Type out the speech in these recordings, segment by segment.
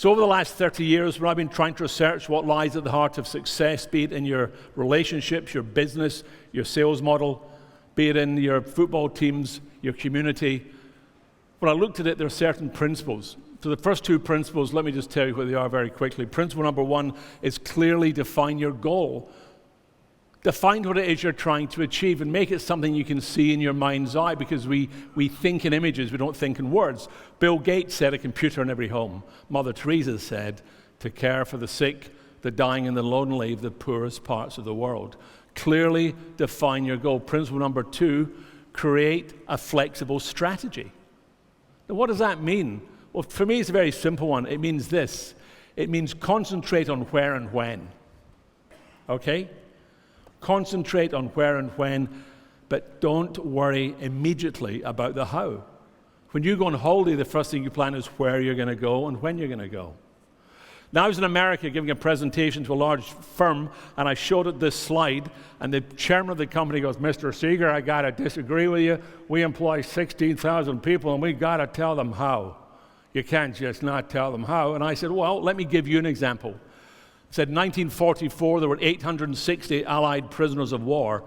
So over the last 30 years, when I've been trying to research what lies at the heart of success, be it in your relationships, your business, your sales model, be it in your football teams, your community, when I looked at it, there are certain principles. So the first two principles, let me just tell you what they are very quickly. Principle number one is clearly define your goal. Define what it is you're trying to achieve and make it something you can see in your mind's eye, because we think in images, we don't think in words. Bill Gates said a computer in every home. Mother Teresa said to care for the sick, the dying, and the lonely, the poorest parts of the world. Clearly define your goal. Principle number two, create a flexible strategy. Now, what does that mean? Well, for me, it's a very simple one. It means this. It means concentrate on where and when. Okay? Concentrate on where and when, but don't worry immediately about the how. When you go on holiday, the first thing you plan is where you're going to go and when you're going to go. Now, I was in America giving a presentation to a large firm, and I showed it this slide, and the chairman of the company goes, "Mr. Seeger, I got to disagree with you. We employ 16,000 people, and we got to tell them how. You can't just not tell them how." And I said, "Well, let me give you an example." Said in 1944, there were 860 Allied prisoners of war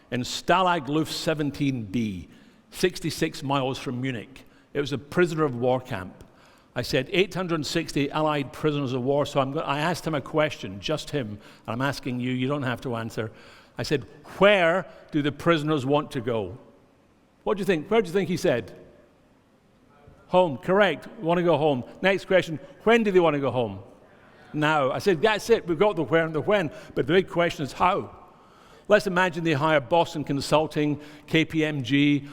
in Stalag Luft 17B, 66 miles from Munich. It was a prisoner of war camp. I said 860 Allied prisoners of war, so I asked him a question, just him, and I'm asking you, you don't have to answer. I said, where do the prisoners want to go? What do you think? Where do you think he said? Home, correct, want to go home. Next question, when do they want to go home? Now. I said, that's it, we've got the where and the when, but the big question is how. Let's imagine they hire Boston Consulting, KPMG,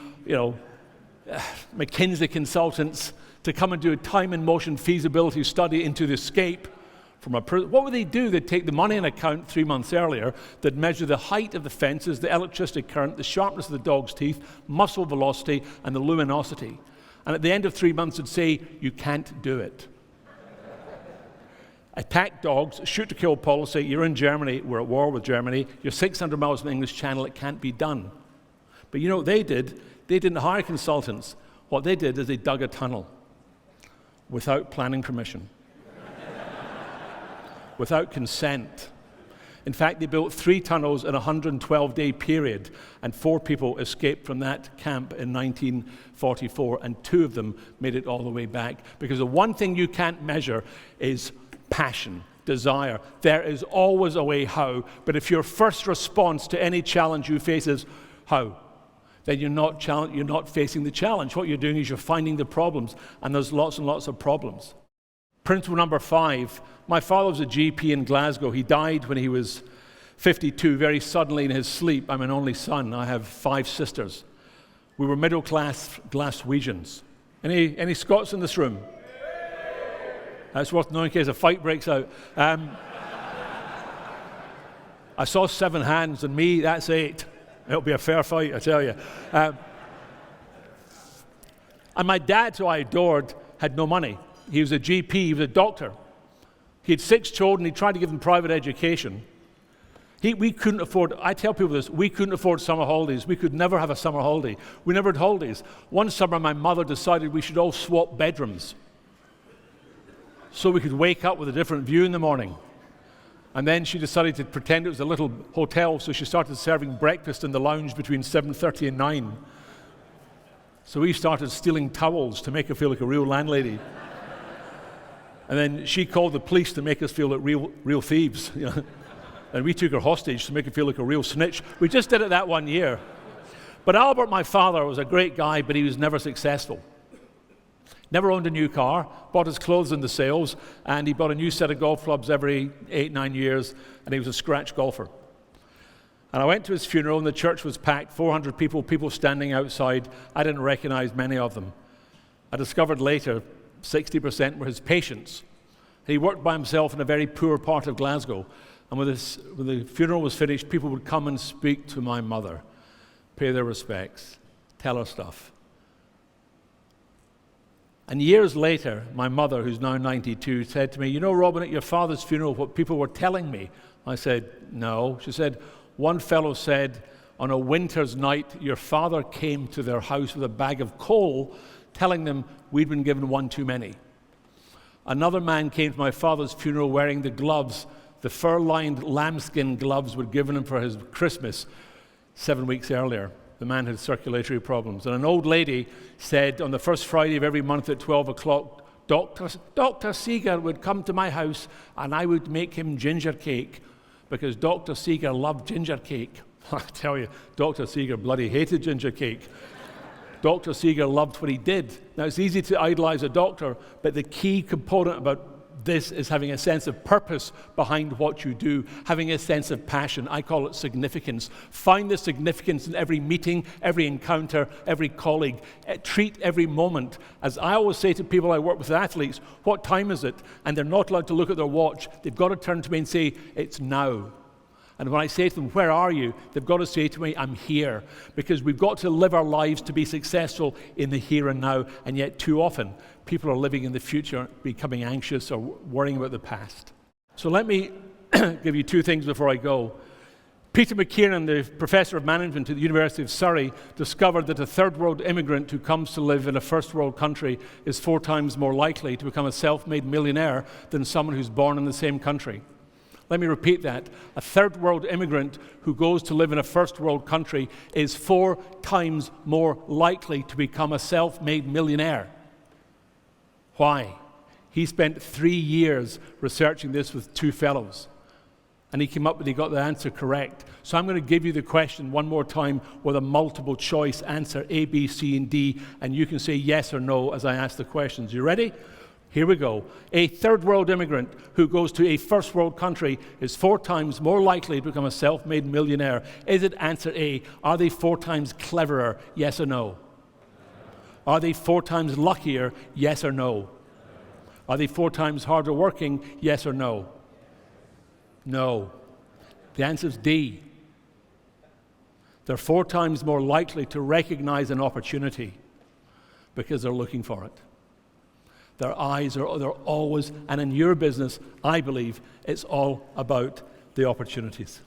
McKinsey consultants to come and do a time and motion feasibility study into the escape from a prison. What would they do? They'd take the money in account 3 months earlier, they'd measure the height of the fences, the electricity current, the sharpness of the dog's teeth, muscle velocity, and the luminosity. And at the end of 3 months, they'd say, you can't do it. Attack dogs, shoot to kill policy, you're in Germany, we're at war with Germany, you're 600 miles from the English Channel, it can't be done. But you know what they did? They didn't hire consultants. What they did is they dug a tunnel without planning permission, without consent. In fact, they built 3 tunnels in a 112-day period, and 4 people escaped from that camp in 1944, and 2 of them made it all the way back. Because the one thing you can't measure is passion, desire. There is always a way how, but if your first response to any challenge you face is how, then you're not facing the challenge. What you're doing is you're finding the problems, and there's lots and lots of problems. Principle number 5, my father was a GP in Glasgow. He died when he was 52, very suddenly in his sleep. I'm an only son. I have 5 sisters. We were middle-class Glaswegians. Any Scots in this room? That's worth knowing in case a fight breaks out. I saw 7 hands, and me, that's 8. It'll be a fair fight, I tell you. And my dad, who I adored, had no money. He was a GP, he was a doctor. He had 6 children, he tried to give them private education. We couldn't afford, I tell people this, we couldn't afford summer holidays. We could never have a summer holiday. We never had holidays. One summer, my mother decided we should all swap bedrooms so we could wake up with a different view in the morning. And then she decided to pretend it was a little hotel, so she started serving breakfast in the lounge between 7:30 and 9. So we started stealing towels to make her feel like a real landlady. And then she called the police to make us feel like real thieves. And we took her hostage to make her feel like a real snitch. We just did it that one year. But Albert, my father, was a great guy, but he was never successful. Never owned a new car, bought his clothes in the sales, and he bought a new set of golf clubs every 8-9 years, and he was a scratch golfer. And I went to his funeral, and the church was packed, 400 people standing outside. I didn't recognize many of them. I discovered later 60% were his patients. He worked by himself in a very poor part of Glasgow, and when the funeral was finished, people would come and speak to my mother, pay their respects, tell her stuff. And years later, my mother, who's now 92, said to me, you know, Robin, at your father's funeral, what people were telling me. I said, no. She said, one fellow said, on a winter's night, your father came to their house with a bag of coal, telling them we'd been given one too many. Another man came to my father's funeral wearing the gloves, the fur-lined lambskin gloves were given him for his Christmas 7 weeks earlier. The man had circulatory problems. And an old lady said on the first Friday of every month at 12 o'clock, Dr. Seeger would come to my house and I would make him ginger cake because Dr. Seeger loved ginger cake. I tell you, Dr. Seeger bloody hated ginger cake. Dr. Seeger loved what he did. Now, it's easy to idolize a doctor, but the key component about this is having a sense of purpose behind what you do, having a sense of passion. I call it significance. Find the significance in every meeting, every encounter, every colleague. Treat every moment. As I always say to people I work with athletes, what time is it? And they're not allowed to look at their watch. They've got to turn to me and say, it's now. And when I say to them, where are you? They've got to say to me, I'm here. Because we've got to live our lives to be successful in the here and now. And yet too often, people are living in the future, becoming anxious or worrying about the past. So let me give you two things before I go. Peter McKiernan, the professor of management at the University of Surrey, discovered that a third world immigrant who comes to live in a first world country is 4 times more likely to become a self-made millionaire than someone who's born in the same country. Let me repeat that. A third world immigrant who goes to live in a first world country is 4 times more likely to become a self-made millionaire. Why? He spent 3 years researching this with 2 fellows. And he came up and he got the answer correct. So I'm going to give you the question one more time with a multiple choice answer, A, B, C, and D. And you can say yes or no as I ask the questions. You ready? Here we go. A third world immigrant who goes to a first world country is 4 times more likely to become a self-made millionaire. Is it answer A? Are they 4 times cleverer? Yes or no? Are they 4 times luckier? Yes or no? Are they 4 times harder working? Yes or no? No. The answer is D. They're 4 times more likely to recognize an opportunity because they're looking for it. Their eyes are they're always, and in your business, I believe, it's all about the opportunities.